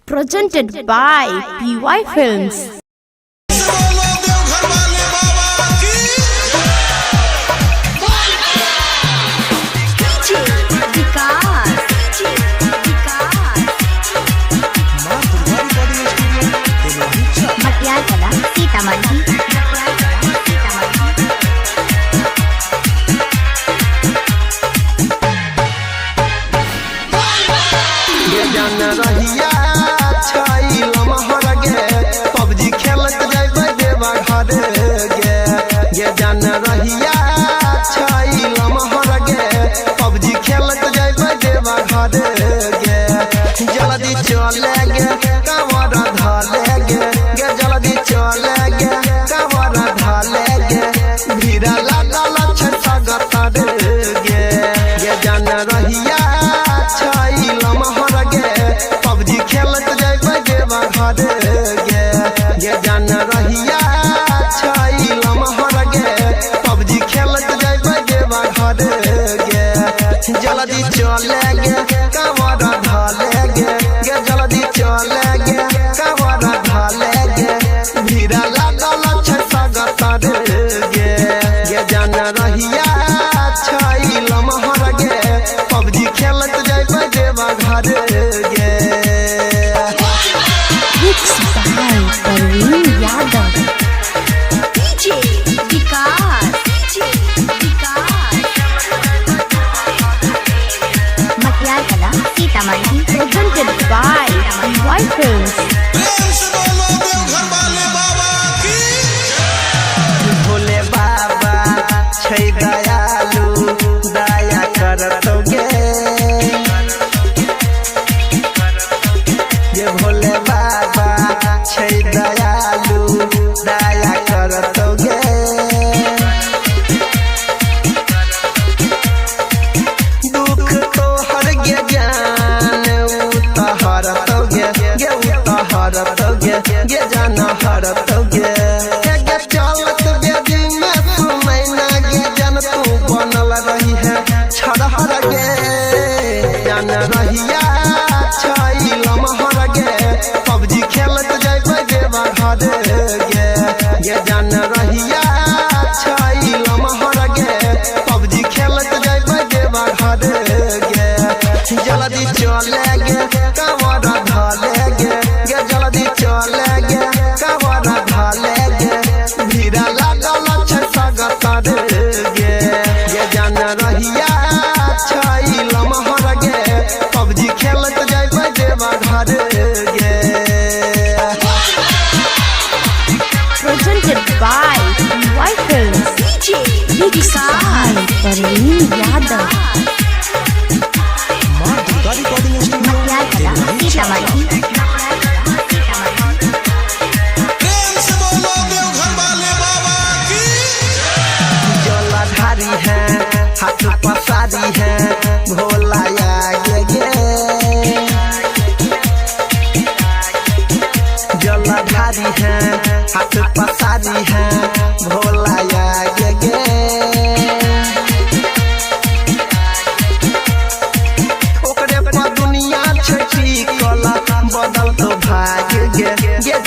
Presented by PY Films. PUBG खेलत जाइबे देवा घरे गे ये जान रहिया छैलम हर गे पबजी खेलत जाइबे देवा घरे गे जल्दी चले गे कवर धाले गे गे जल्दी चले गे कवर धाले गे भीड़ लागल छै सगत गे ये जान रहिया छैलम हर गे पबजी खेलत जाइबे देवा घरे गे ये जान रहिया छैलम हर गे पबजी खेलत जाइबे देवा घरे गे जल्दी चले गे कवर धाले गे गे जल्दी चले गे कवर धाले गे भीड़ लागल छै सगत गे ये जान रहिया छैलम हर गे पबजी खेलत जाइबे देवा घरे गे Presented by PY Films. Bhole बाबा छै दयालु दया करतोगे ये भोले बाबा छै दयालु दया करतोगे दुख तो हर गे जान उतहरतोगे गे उतहरतोगे गे जान हरतोगे गे चलत बेदी में सुनै ना गे जन तू बनल रही है छड़हर गे जान रहिया छैलम हर गे पबजी खेलत जाइबे देवा घरे गे ये जान रहिया छैलम हर गे पबजी खेलत जाइबे देवा घरे गे जल्दी चले गे कवर धाले गे गे जल्दी चले गे कवर धाले गे भीड़ लागल छै सगत गे ये जान रहिया छैलम हर गे पबजी खेलत जाइबे देवा घरे गे Presented by PY Films. Big Sai Parveen Yadav. जलाधारी है हाथ पसारी है भोला आगे गे जलाधारी है हाथ पसारी है भोला आगे गे ओकरे पर दुनिया छै कला बदल तो भाग गे गे